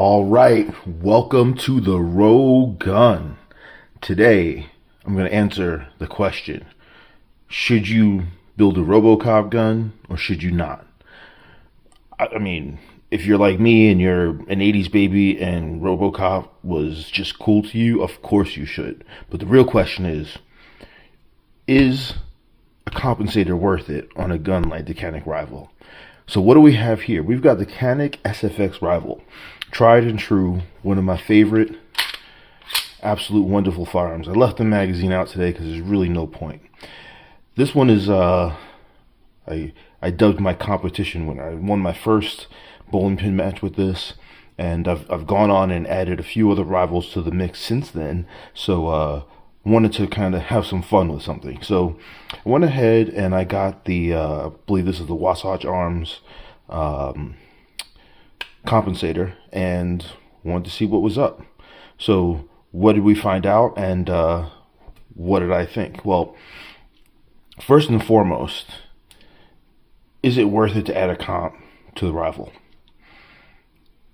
All right, welcome to the Rogue Gun. Today, I'm going to answer the question, should you build a RoboCop gun or should you not? I mean, if you're like me and you're an 80s baby and RoboCop was just cool to you, of course you should. But the real question is a compensator worth it on a gun like the Canik Rival? So what do we have here? We've got the Canik SFX Rival. Tried and true, one of my favorite, absolute wonderful firearms. I left the magazine out today because there's really no point. This one is, I dubbed my competition winner. I won my first bowling pin match with this, and I've gone on and added a few other rivals to the mix since then. So wanted to kind of have some fun with something. So I went ahead and I got the, I believe this is the Wasatch Arms Compensator, and wanted to see what was up. So what did we find out, and what did I think? Well, first and foremost, is it worth it to add a comp to the Rival?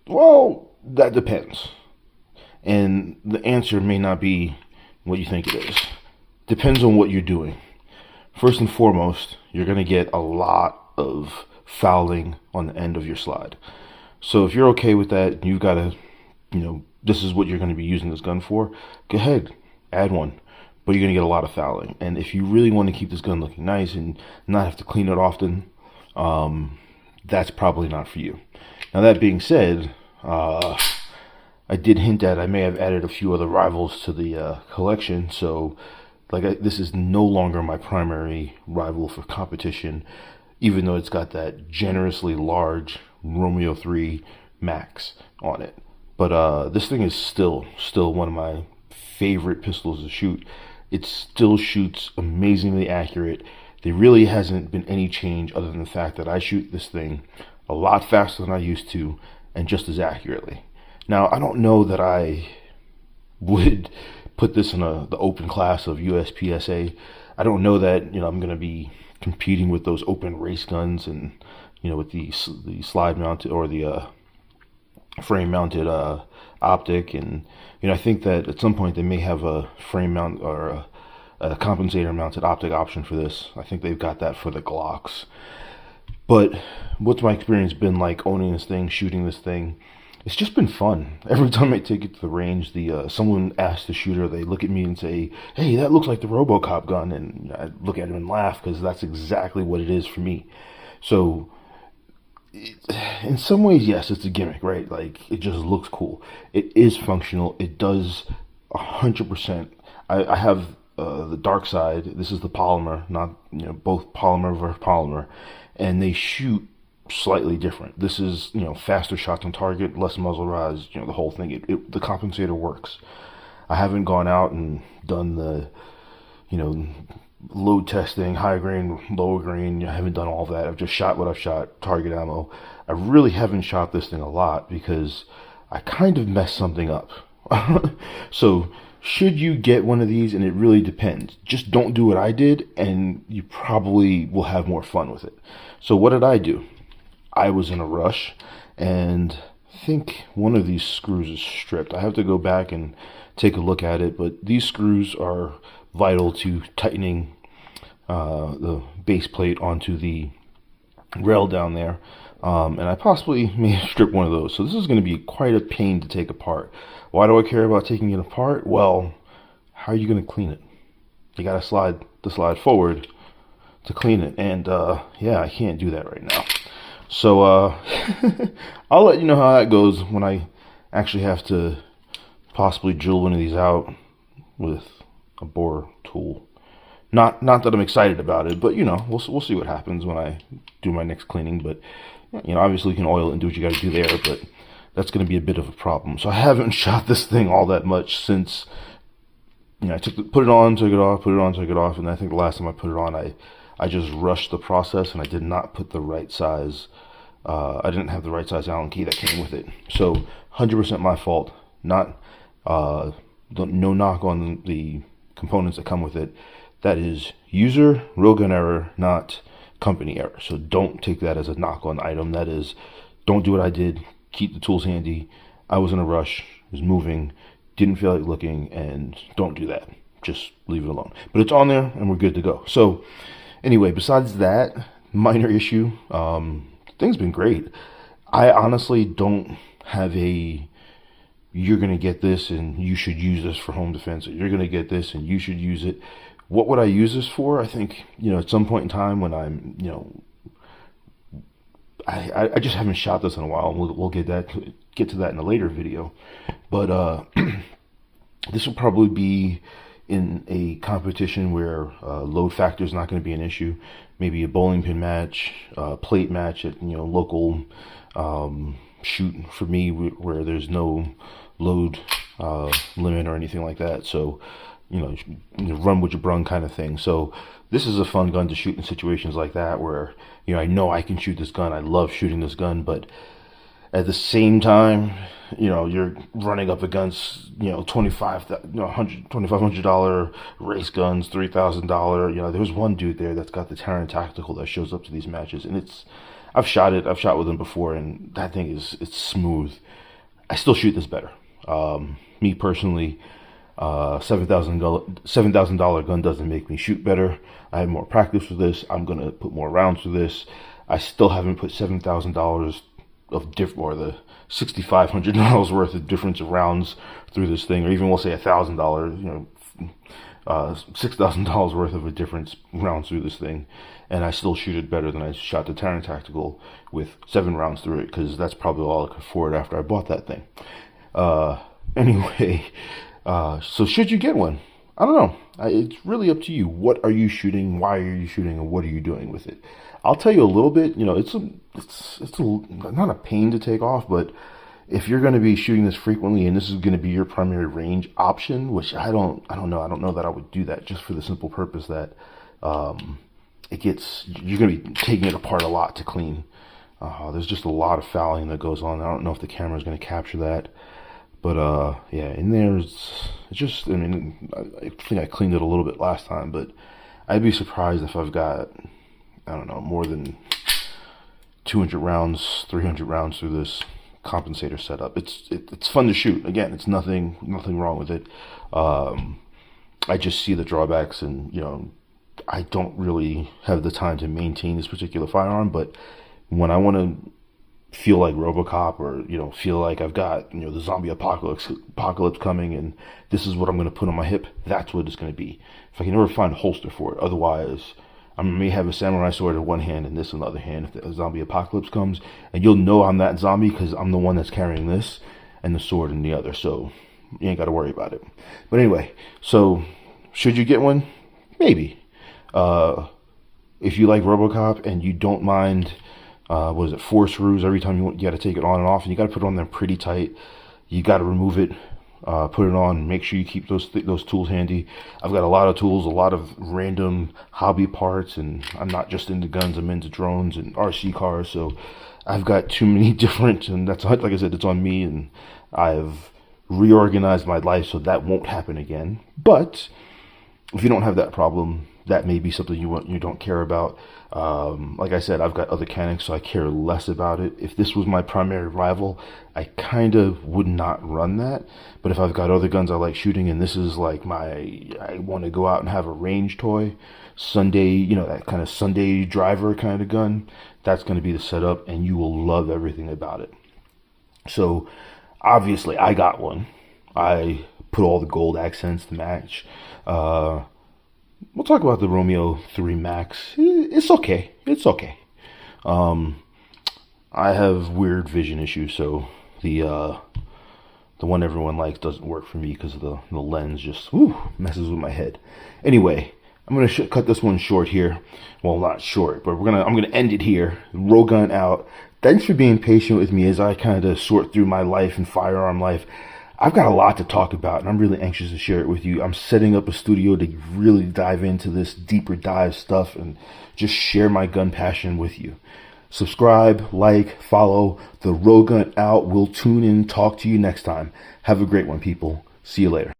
Well, that depends, and the answer may not be what you think it is. Depends on what you're doing. First and foremost, you're going to get a lot of fouling on the end of your slide. So if you're okay with that, you've got to, this is what you're going to be using this gun for, go ahead, add one. But you're going to get a lot of fouling. And if you really want to keep this gun looking nice and not have to clean it often, that's probably not for you. Now that being said, I did hint at I may have added a few other rivals to the collection. So this is no longer my primary rival for competition, even though it's got that generously large Romeo 3 Max on it. But this thing is still one of my favorite pistols to shoot. It still shoots amazingly accurate. There really hasn't been any change other than the fact that I shoot this thing a lot faster than I used to and just as accurately. Now, I don't know that I would put this in the open class of USPSA. I don't know that I'm going to be competing with those open race guns and with the slide mounted or the frame mounted optic, and I think that at some point they may have a frame mount or a compensator mounted optic option for this. I think they've got that for the Glocks. But what's my experience been like owning this thing, shooting this thing? It's just been fun. Every time I take it to the range, someone asks the shooter, they look at me and say, "Hey, that looks like the RoboCop gun," and I look at him and laugh because that's exactly what it is for me. So in some ways, yes, it's a gimmick, right? Like, it just looks cool. It is functional. It does 100%. I have the dark side. This is the polymer, not both polymer versus polymer, and they shoot slightly different. This is faster shots on target, less muzzle rise, the whole thing. The compensator works. I haven't gone out and done the load testing, high grain, lower grain. I haven't done all that. I've just shot what I've shot, target ammo. I really haven't shot this thing a lot because I kind of messed something up. So should you get one of these? And it really depends. Just don't do what I did and you probably will have more fun with it. So what did I do? I was in a rush and I think one of these screws is stripped. I have to go back and take a look at it, but these screws are vital to tightening the base plate onto the rail down there, and I possibly may have stripped one of those. So this is going to be quite a pain to take apart. Why do I care about taking it apart? Well, how are you going to clean it? You got to slide the slide forward to clean it, and yeah, I can't do that right now. So I'll let you know how that goes when I actually have to possibly drill one of these out with a bore tool. Not that I'm excited about it, but we'll see what happens when I do my next cleaning. But obviously you can oil it and do what you got to do there, but that's going to be a bit of a problem. So I haven't shot this thing all that much since I put it on, took it off, put it on, took it off, and I think the last time I put it on, I just rushed the process and I did not put the right size. I didn't have the right size Allen key that came with it. So 100% my fault. Not no knock on the components that come with it. That is user Rogue Gun error, not company error. So don't take that as a knock on item. That is, don't do what I did. Keep the tools handy. I was in a rush, was moving, didn't feel like looking, and don't do that. Just leave it alone. But it's on there, and we're good to go. So anyway, besides that minor issue, things been great. I honestly don't have a you're going to get this and you should use this for home defense, or you're going to get this and you should use it. What would I use this for? I think, at some point in time when I'm, I just haven't shot this in a while. We'll get to that in a later video. But this will probably be in a competition where load factor is not going to be an issue. Maybe a bowling pin match, plate match at local shoot for me where there's no load limit or anything like that. So run with your brung kind of thing. So this is a fun gun to shoot in situations like that where I know I can shoot this gun. I love shooting this gun, but at the same time, you're running up against $2,500 race guns, $3,000. There's one dude there that's got the Terran Tactical that shows up to these matches, and I've shot with him before, and that thing it's smooth. I still shoot this better. Me personally, $7,000 gun doesn't make me shoot better. I have more practice with this. I'm gonna put more rounds through this. I still haven't put $7,000 of or the $6,500 worth of difference of rounds through this thing, or even we'll say $1,000, $6,000 worth of a difference rounds through this thing, and I still shoot it better than I shot the Terran Tactical with 7 rounds through it, because that's probably all I could afford after I bought that thing. Anyway, so should you get one? I don't know. It's really up to you. What are you shooting? Why are you shooting? And what are you doing with it? I'll tell you a little bit. It's not a pain to take off, but if you're going to be shooting this frequently and this is going to be your primary range option, which I don't know that I would do that, just for the simple purpose that you're going to be taking it apart a lot to clean. There's just a lot of fouling that goes on. I don't know if the camera is going to capture that. But yeah, in there, it's just, I think I cleaned it a little bit last time, but I'd be surprised if I've got, more than 200 rounds, 300 rounds through this compensator setup. It's fun to shoot. Again, it's nothing wrong with it. I just see the drawbacks, and I don't really have the time to maintain this particular firearm. But when I want to feel like RoboCop, or feel like I've got the zombie apocalypse coming, and this is what I'm going to put on my hip, that's what it's going to be. If I can never find a holster for it, otherwise I may have a samurai sword in one hand and this in the other hand if the zombie apocalypse comes, and you'll know I'm that zombie because I'm the one that's carrying this and the sword in the other, so you ain't got to worry about it. But anyway, so should you get one? Maybe. If you like RoboCop and you don't mind force screws every time you got to take it on and off, and you got to put it on there pretty tight, you got to remove it, put it on, make sure you keep those tools handy. I've got a lot of tools, a lot of random hobby parts, and I'm not just into guns, I'm into drones and RC cars, so I've got too many different, and that's, like I said, it's on me, and I've reorganized my life so that won't happen again. But if you don't have that problem, that may be something you don't care about. Like I said, I've got other Caniks, so I care less about it. If this was my primary rival, I kind of would not run that. But if I've got other guns I like shooting, and this is like I want to go out and have a range toy, Sunday, that kind of Sunday driver kind of gun, that's going to be the setup, and you will love everything about it. So obviously I got one. I put all the gold accents to match. We'll talk about the Romeo 3 Max. It's okay. It's okay. I have weird vision issues, so the one everyone likes doesn't work for me because of the lens just messes with my head. Anyway, I'm gonna cut this one short here. Well, not short, but I'm gonna end it here. Rogun out. Thanks for being patient with me as I kind of sort through my life and firearm life. I've got a lot to talk about, and I'm really anxious to share it with you. I'm setting up a studio to really dive into this deeper dive stuff and just share my gun passion with you. Subscribe, like, follow. The Rogun out. We'll tune in, talk to you next time. Have a great one, people. See you later.